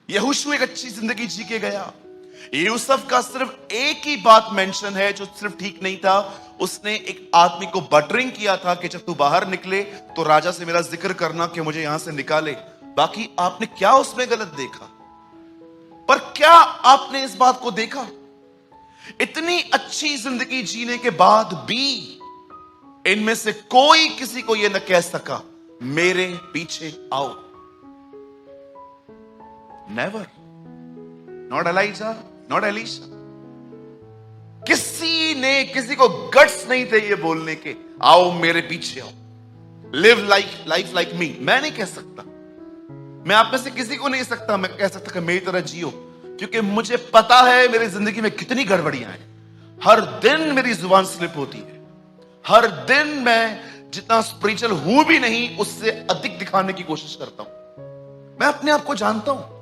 यहोशू एक अच्छी जिंदगी जी के गया। यूसुफ का सिर्फ एक ही बात मेंशन है जो सिर्फ ठीक नहीं था। उसने एक आदमी को बटरिंग किया था कि जब तू बाहर निकले तो राजा से मेरा जिक्र करना कि मुझे यहां से निकाले। बाकी आपने क्या उसमें गलत देखा? पर क्या आपने इस बात को देखा? इतनी अच्छी जिंदगी जीने के बाद भी इनमें से कोई किसी को यह न कह सका मेरे पीछे आओ। Never. Not Eliza, not Elisha. किसी ने किसी को गट्स नहीं थे ये बोलने के आओ मेरे पीछे आओ, लिव लाइफ लाइक मी। मैं नहीं कह सकता, मैं आप में से किसी को नहीं सकता मैं कह सकता कि मेरी तरह जियो, क्योंकि मुझे पता है मेरी जिंदगी में कितनी गड़बड़ियां हैं। हर दिन मेरी जुबान स्लिप होती है। हर दिन मैं जितना स्पिरिचुअल हूं भी नहीं उससे अधिक दिखाने की कोशिश करता हूं। मैं अपने आप को जानता हूं।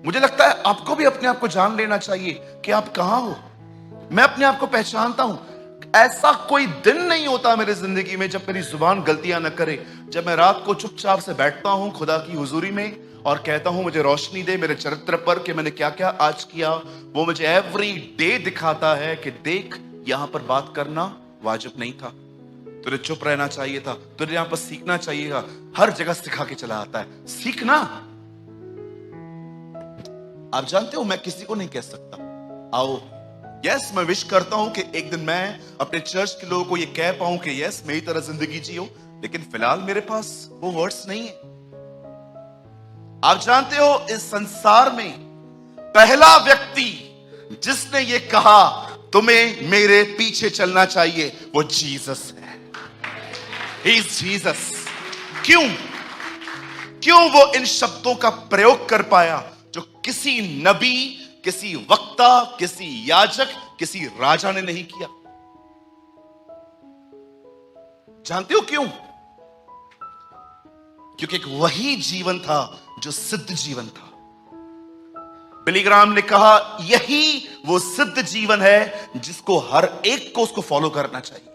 मुझे लगता है आपको भी अपने आप को जान लेना चाहिए कि आप कहां हो। मैं अपने आप को पहचानता हूं। ऐसा कोई दिन नहीं होता मेरी जिंदगी में जब मेरी जुबान गलतियां न करे। जब मैं रात को चुपचाप से बैठता हूं खुदा की हुजूरी में और कहता हूं मुझे रोशनी दे मेरे चरित्र पर कि मैंने क्या क्या आज किया, वो मुझे एवरी डे दिखाता है कि देख यहां पर बात करना वाजिब नहीं था, तुझे चुप रहना चाहिए था, तुझे यहां पर सीखना चाहिए था। हर जगह सिखा के चला आता है। सीखना, आप जानते हो मैं किसी को नहीं कह सकता आओ। यस, मैं विश करता हूं कि एक दिन मैं अपने चर्च के लोगों को यह कह पाऊं कि यस मेरी तरह जिंदगी जियो, लेकिन फिलहाल मेरे पास वो वर्ड्स नहीं है। आप जानते हो इस संसार में पहला व्यक्ति जिसने ये कहा तुम्हें मेरे पीछे चलना चाहिए वो जीसस है। He is Jesus. क्यों वो इन शब्दों का प्रयोग कर पाया जो किसी नबी, किसी वक्ता, किसी याजक, किसी राजा ने नहीं किया? जानते हो क्यों? क्योंकि एक वही जीवन था जो सिद्ध जीवन था। बिली ग्राहम ने कहा यही वो सिद्ध जीवन है जिसको हर एक को उसको फॉलो करना चाहिए।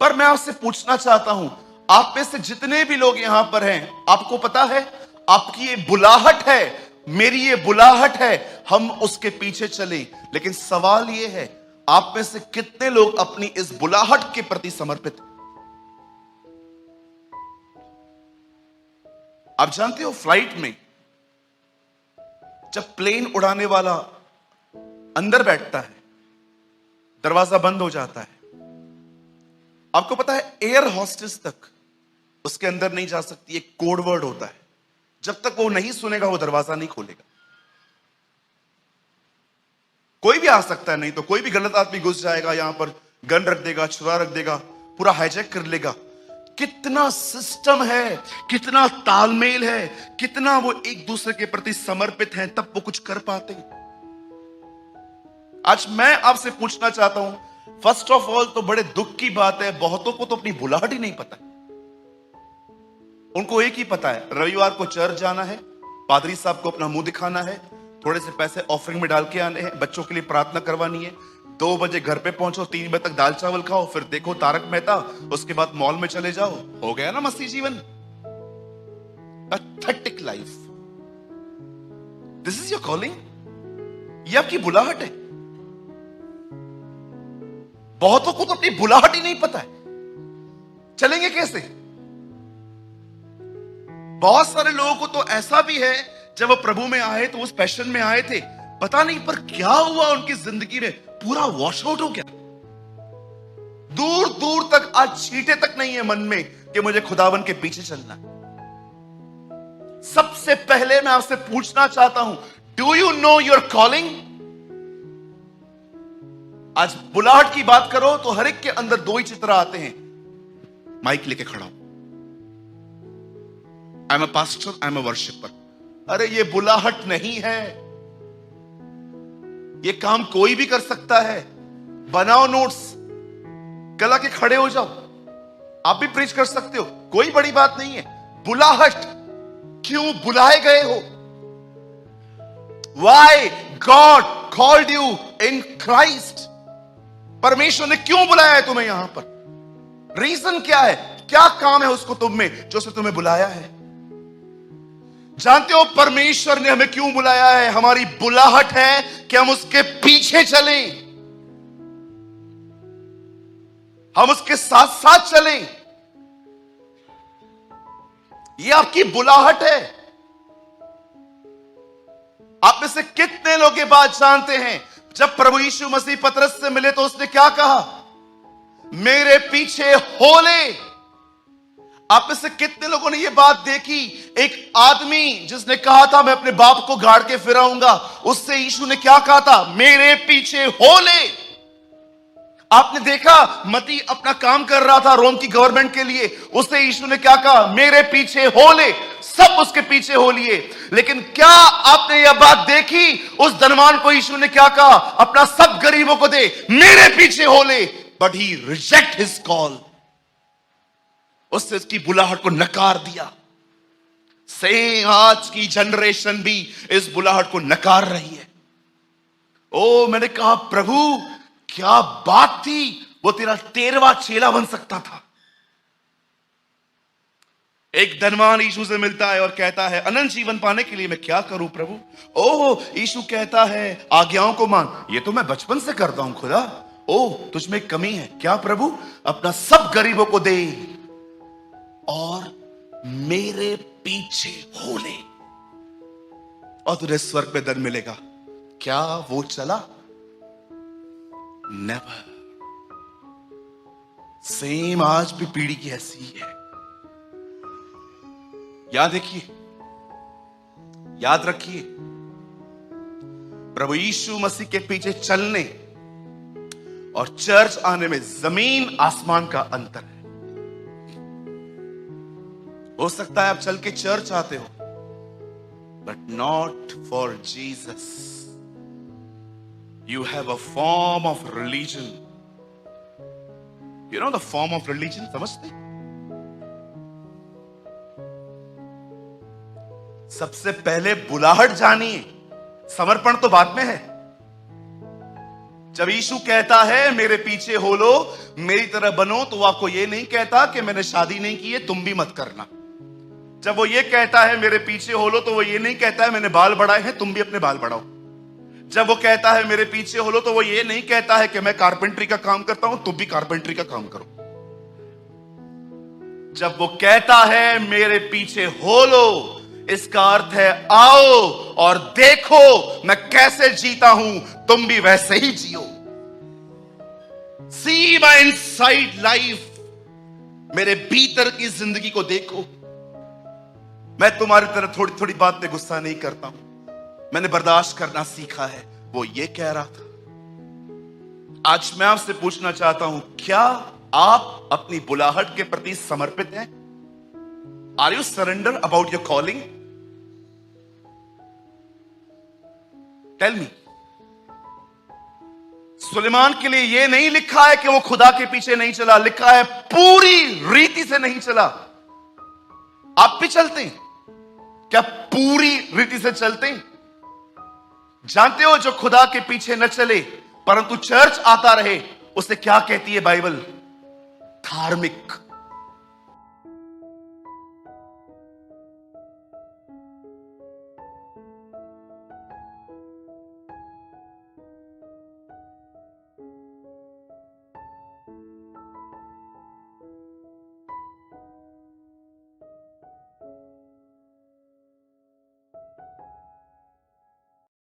पर मैं आपसे पूछना चाहता हूं, आप में से जितने भी लोग यहां पर हैं, आपको पता है आपकी ये बुलाहट है, मेरी ये बुलाहट है, हम उसके पीछे चले। लेकिन सवाल ये है आप में से कितने लोग अपनी इस बुलाहट के प्रति समर्पित हैं? आप जानते हो फ्लाइट में जब प्लेन उड़ाने वाला अंदर बैठता है दरवाजा बंद हो जाता है। आपको पता है एयर होस्टेस तक उसके अंदर नहीं जा सकती। एक कोड वर्ड होता है, जब तक वो नहीं सुनेगा वो दरवाजा नहीं खोलेगा। कोई भी आ सकता है, नहीं तो कोई भी गलत आदमी घुस जाएगा, यहां पर गन रख देगा, छुरा रख देगा, पूरा हाईजैक कर लेगा। कितना सिस्टम है, कितना तालमेल है, कितना वो एक दूसरे के प्रति समर्पित हैं, तब वो कुछ कर पाते हैं। आज मैं आपसे पूछना चाहता हूं, फर्स्ट ऑफ ऑल तो बड़े दुख की बात है बहुतों को तो अपनी बुलाहट ही नहीं पता। उनको एक ही पता है रविवार को चर्च जाना है, पादरी साहब को अपना मुंह दिखाना है, थोड़े से पैसे ऑफरिंग में डाल के आने हैं, बच्चों के लिए प्रार्थना करवानी है, 2 बजे घर पे पहुंचो, 3 बजे तक दाल चावल खाओ, फिर देखो तारक मेहता, उसके बाद मॉल में चले जाओ। हो गया ना मसीह जीवन। Pathetic life. This is your calling. ये आपकी बुलाहट है। बहुतों को तो अपनी बुलाहट ही नहीं पता है, चलेंगे कैसे? बहुत सारे लोगों को तो ऐसा भी है जब वो प्रभु में आए तो उस पैशन में आए थे, पता नहीं पर क्या हुआ उनकी जिंदगी में, पूरा वॉश आउट हो गया। दूर दूर तक आज छींटे तक नहीं है मन में कि मुझे खुदावन के पीछे चलना। सबसे पहले मैं आपसे पूछना चाहता हूं, do you know your calling? आज बुलाहट की बात करो तो हर एक के अंदर 2 ही चित्र आते हैं। माइक लेके खड़ा हूं, I am a pastor, I am a worshipper. अरे ये बुलाहट नहीं है। ये काम कोई भी कर सकता है। बनाओ नोट्स, कल आके खड़े हो जाओ, आप भी प्रीच कर सकते हो, कोई बड़ी बात नहीं है। बुलाहट, क्यों बुलाए गए हो? Why God called you in Christ? परमेश्वर ने क्यों बुलाया है तुम्हें यहां पर? रीजन क्या है? क्या काम है उसको तुम में जो उसने तुम्हें बुलाया है? जानते हो परमेश्वर ने हमें क्यों बुलाया है? हमारी बुलाहट है कि हम उसके पीछे चलें, हम उसके साथ साथ चलें। यह आपकी बुलाहट है। आप में से कितने लोग ये बात जानते हैं, जब प्रभु यीशु मसीह पतरस से मिले तो उसने क्या कहा? मेरे पीछे हो ले। आप में से कितने लोगों ने यह बात देखी? एक आदमी जिसने कहा था मैं अपने बाप को गाड़ के फिराऊंगा, उससे यीशु ने क्या कहा था? मेरे पीछे हो ले। आपने देखा मती अपना काम कर रहा था रोम की गवर्नमेंट के लिए, उससे यीशु ने क्या कहा? मेरे पीछे हो ले। सब उसके पीछे हो लिए। लेकिन क्या आपने यह बात देखी, उस धनवान को यीशु ने क्या कहा? अपना सब गरीबों को दे, मेरे पीछे हो ले। But he reject his call. उसने उसकी बुलाहट को नकार दिया। सेम आज की जनरेशन भी इस बुलाहट को नकार रही है। ओ मैंने कहा प्रभु क्या बात थी, वो तेरा 13वां चेला बन सकता था। एक धनवान यीशु से मिलता है और कहता है अनंत जीवन पाने के लिए मैं क्या करूं प्रभु? ओह यीशु कहता है आज्ञाओं को मान। ये तो मैं बचपन से करता हूं खुदा। ओह तुझ में कमी है क्या प्रभु? अपना सब गरीबों को दे और मेरे पीछे हो ले और तुझे स्वर्ग में धन मिलेगा। क्या वो चला? नेवर। सेम आज भी पीढ़ी की ऐसी ही है। याद रखिए, याद रखिए, प्रभु यीशु मसीह के पीछे चलने और चर्च आने में जमीन आसमान का अंतर है। हो सकता है आप चल के चर्च आते हो, but not for Jesus. You have a form of religion. You know the form of religion? समझते? सबसे पहले बुलाहट जानिए, समर्पण तो बाद में है। जब यीशु कहता है मेरे पीछे हो लो, मेरी तरह बनो, तो वो आपको ये नहीं कहता कि मैंने शादी नहीं की है तुम भी मत करना। जब वो ये कहता है मेरे पीछे हो लो, तो वो ये नहीं कहता है मैंने बाल बढ़ाए हैं तुम भी अपने बाल बढ़ाओ। जब वो कहता है मेरे पीछे हो लो, तो वो ये नहीं कहता है कि मैं कारपेंटरी का काम करता हूं तुम भी कारपेंटरी का काम करो। जब वो कहता है मेरे पीछे हो लो, इसका अर्थ है आओ और देखो मैं कैसे जीता हूं, तुम भी वैसे ही जियो। सी माय इनसाइड लाइफ, मेरे भीतर की जिंदगी को देखो। मैं तुम्हारी तरह थोड़ी थोड़ी बात पे गुस्सा नहीं करता हूं, मैंने बर्दाश्त करना सीखा है। वो ये कह रहा था। आज मैं आपसे पूछना चाहता हूं, क्या आप अपनी बुलाहट के प्रति समर्पित हैं? Are you surrender about your calling? Tell me. Suleman के लिए यह नहीं लिखा है कि वो खुदा के पीछे नहीं चला, लिखा है पूरी रीति से नहीं चला। आप भी चलते हैं क्या? पूरी रीति से चलते हैं? जानते हो जो खुदा के पीछे न चले परंतु चर्च आता रहे, उसे क्या कहती है बाइबल? धार्मिक।